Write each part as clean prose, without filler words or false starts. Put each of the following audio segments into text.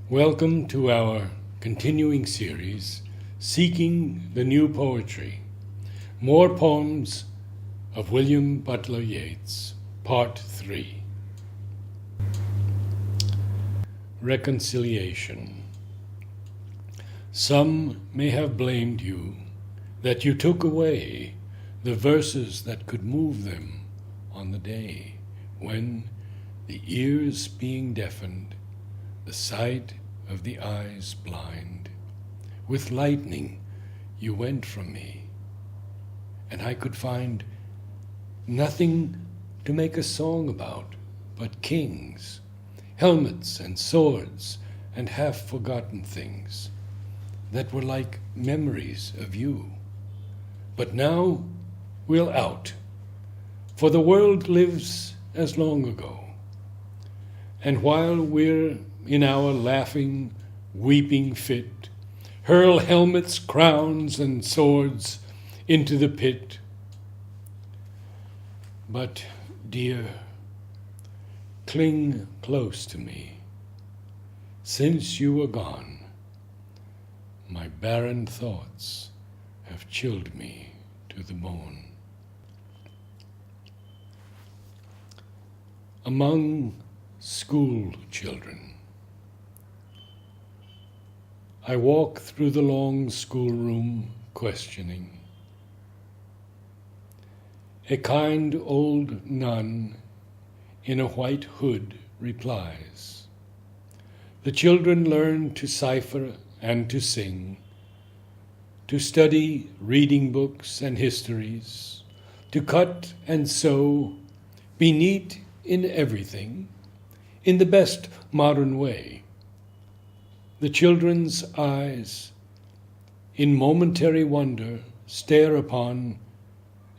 Welcome to our continuing series, Seeking the New Poetry, More Poems of William Butler Yeats, Part 3. Reconciliation. Some may have blamed you that you took away the verses that could move them on the day when, the ears being deafened, the sight of the eyes blind, with lightning you went from me, and I could find nothing to make a song about but kings, helmets and swords, and half-forgotten things that were like memories of you. But now we'll out, for the world lives as long ago, and while we're in our laughing, weeping fit, hurl helmets, crowns, and swords into the pit. But, dear, cling close to me. Since you were gone, my barren thoughts have chilled me to the bone. Among school children, I walk through the long schoolroom questioning. A kind old nun in a white hood replies. The children learn to cipher and to sing, to study reading books and histories, to cut and sew, be neat in everything, in the best modern way. The children's eyes, in momentary wonder, stare upon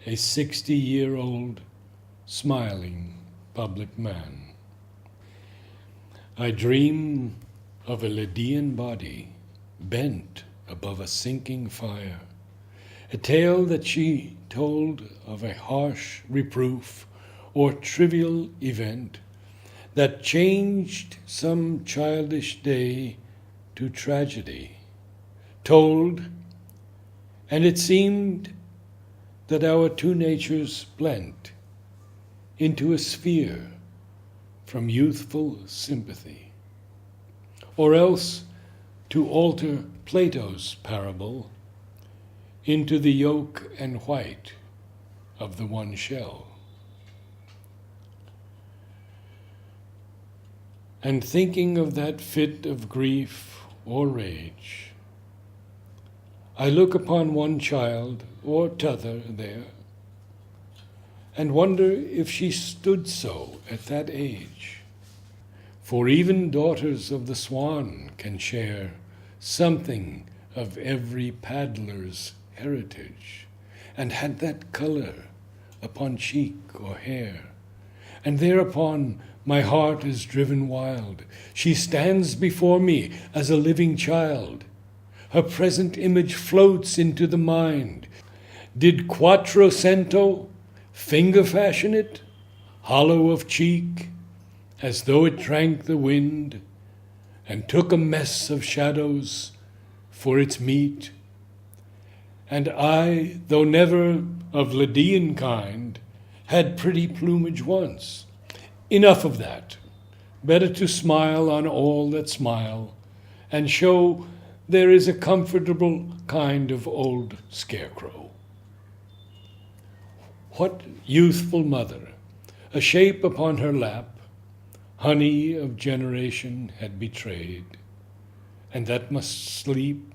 a 60-year-old smiling public man. I dream of a Lydian body bent above a sinking fire, a tale that she told of a harsh reproof or trivial event that changed some childish day to tragedy, told, and it seemed that our two natures blent into a sphere from youthful sympathy. Or else to alter Plato's parable into the yolk and white of the one shell. And thinking of that fit of grief or rage, I look upon one child or t'other there, and wonder if she stood so at that age. For even daughters of the swan can share something of every paddler's heritage, and had that color upon cheek or hair. And thereupon my heart is driven wild. She stands before me as a living child. Her present image floats into the mind. Did Quattrocento finger fashion it, hollow of cheek, as though it drank the wind, and took a mess of shadows for its meat? And I, though never of Lydian kind, had pretty plumage once. Enough of that. Better to smile on all that smile, and show there is a comfortable kind of old scarecrow. What youthful mother, a shape upon her lap, honey of generation had betrayed, and that must sleep,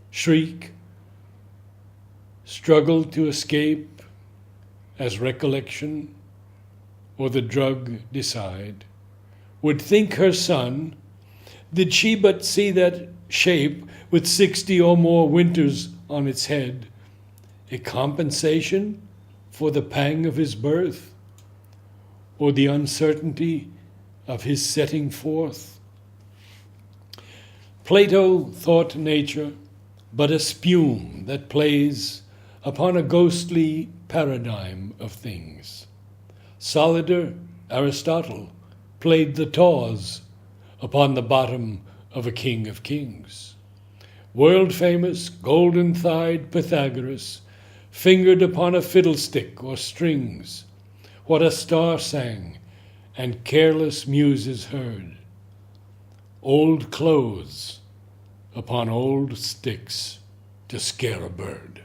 shriek, struggle to escape as recollection or the drug decide, would think her son, did she but see that shape with 60 or more winters on its head, a compensation for the pang of his birth, or the uncertainty of his setting forth? Plato thought nature but a spume that plays upon a ghostly paradigm of things. Solider, Aristotle, played the tawse upon the bottom of a king of kings. World-famous, golden-thighed Pythagoras fingered upon a fiddlestick or strings what a star sang and careless muses heard. Old clothes upon old sticks to scare a bird.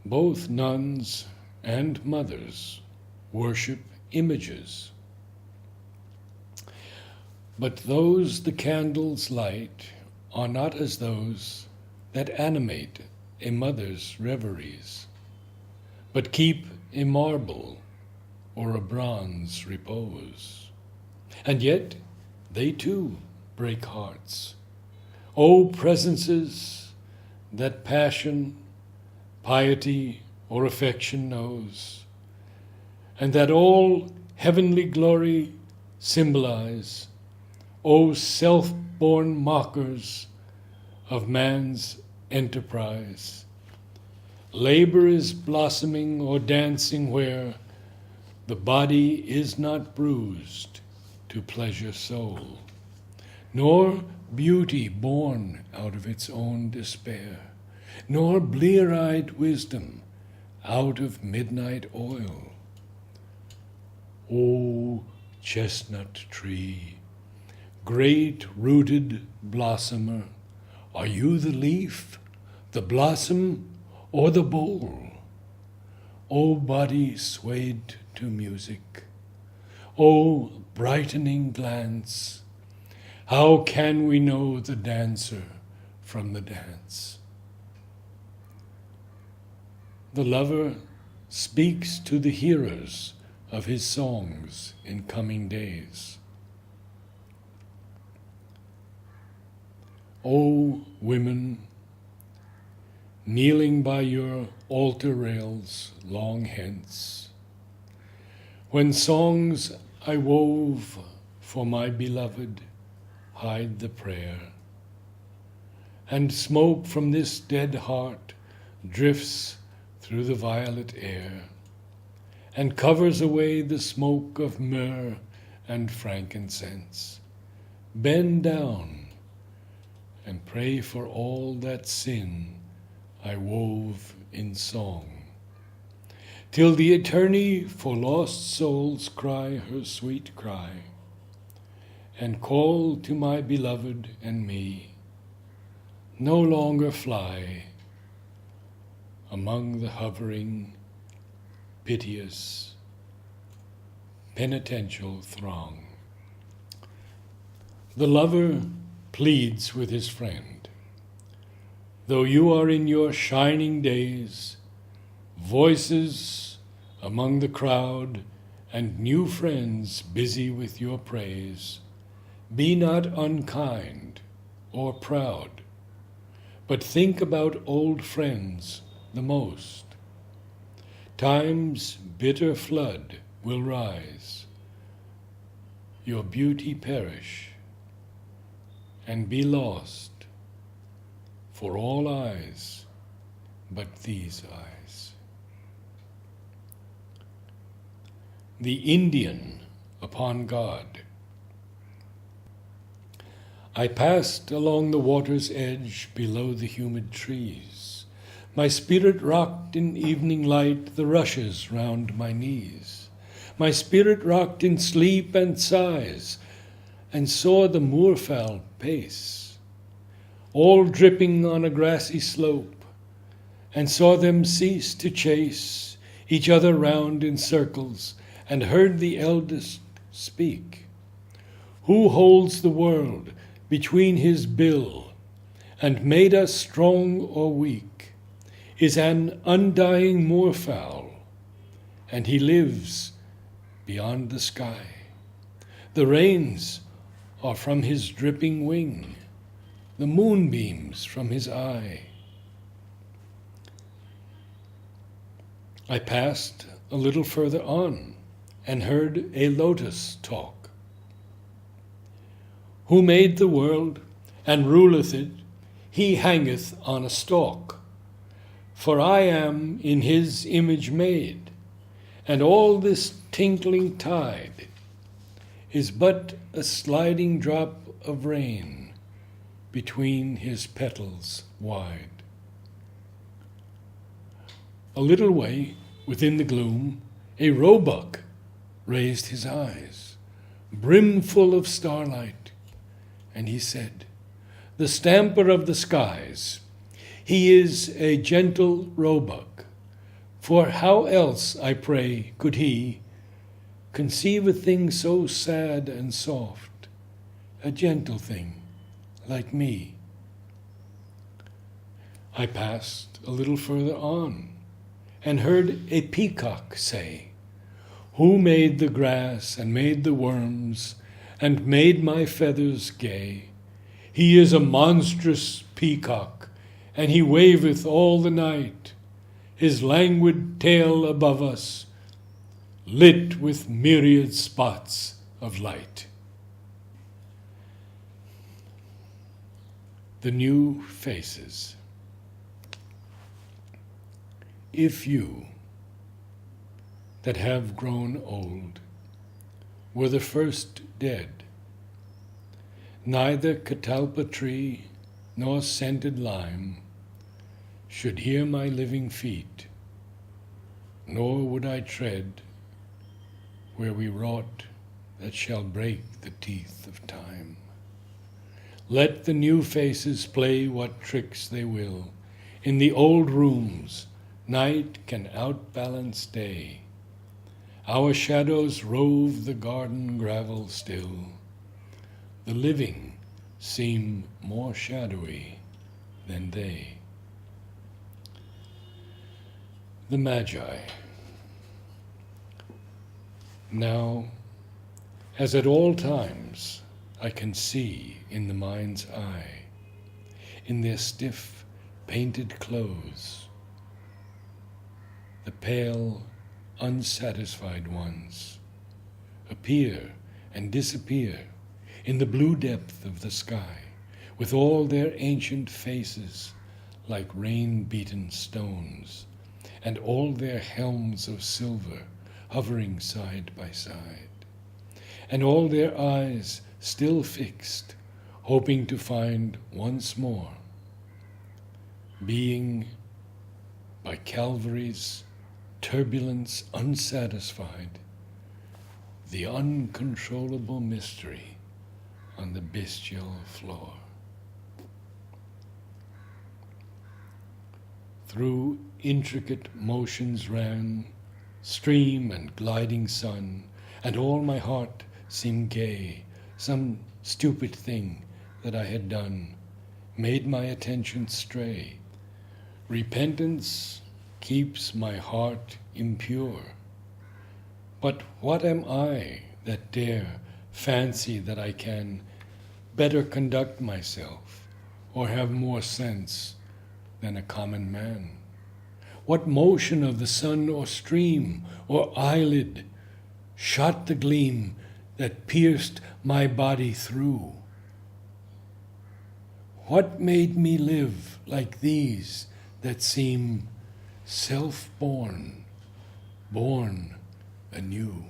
Both nuns and mothers worship images. But those the candles light are not as those that animate a mother's reveries, but keep a marble or a bronze repose. And yet they too break hearts. O presences that passion, piety, or affection knows, and that all heavenly glory symbolize, O self-born mockers of man's enterprise. Labor is blossoming or dancing where the body is not bruised to pleasure soul, nor beauty born out of its own despair, nor blear-eyed wisdom out of midnight oil. O chestnut tree, great-rooted blossomer, are you the leaf, the blossom, or the bowl? O body swayed to music, O brightening glance, how can we know the dancer from the dance? The lover speaks to the hearers of his songs in coming days. O women, kneeling by your altar rails long hence, when songs I wove for my beloved hide the prayer, and smoke from this dead heart drifts through the violet air, and covers away the smoke of myrrh and frankincense. Bend down and pray for all that sin I wove in song, till the eternity for lost souls cry her sweet cry, and call to my beloved and me, no longer fly among the hovering, piteous, penitential throng. The lover pleads with his friend, though you are in your shining days, voices among the crowd and new friends busy with your praise, be not unkind or proud, but think about old friends the most. Time's bitter flood will rise, your beauty perish, and be lost for all eyes but these eyes. The Indian upon God. I passed along the water's edge below the humid trees. My spirit rocked in evening light the rushes round my knees. My spirit rocked in sleep and sighs, and saw the moorfowl pace, all dripping on a grassy slope, and saw them cease to chase each other round in circles, and heard the eldest speak. Who holds the world between his bill, and made us strong or weak, is an undying moorfowl, and he lives beyond the sky. The rains are from his dripping wing, the moonbeams from his eye. I passed a little further on, and heard a lotus talk. Who made the world, and ruleth it, he hangeth on a stalk. For I am in his image made, and all this tinkling tide is but a sliding drop of rain between his petals wide. A little way within the gloom, a roebuck raised his eyes, brimful of starlight, and he said, "The stamper of the skies, he is a gentle roebuck, for how else, I pray, could he conceive a thing so sad and soft, a gentle thing like me?" I passed a little further on, and heard a peacock say, "Who made the grass and made the worms and made my feathers gay? He is a monstrous peacock, and he waveth all the night, his languid tail above us, lit with myriad spots of light." The new faces. If you that have grown old were the first dead, neither catalpa tree nor scented lime should hear my living feet, nor would I tread where we wrought that shall break the teeth of time. Let the new faces play what tricks they will. In the old rooms, night can outbalance day. Our shadows rove the garden gravel still. The living seem more shadowy than they. The Magi. Now, as at all times, I can see in the mind's eye, in their stiff, painted clothes, the pale, unsatisfied ones appear and disappear in the blue depth of the sky, with all their ancient faces like rain-beaten stones, and all their helms of silver hovering side by side, and all their eyes still fixed, hoping to find once more, being by Calvary's turbulence unsatisfied, the uncontrollable mystery on the bestial floor. Through intricate motions ran stream and gliding sun, and all my heart seemed gay. Some stupid thing that I had done made my attention stray. Repentance keeps my heart impure. But what am I that dare fancy that I can better conduct myself, or have more sense than a common man? What motion of the sun or stream or eyelid shot the gleam that pierced my body through? What made me live like these that seem self-born, born anew?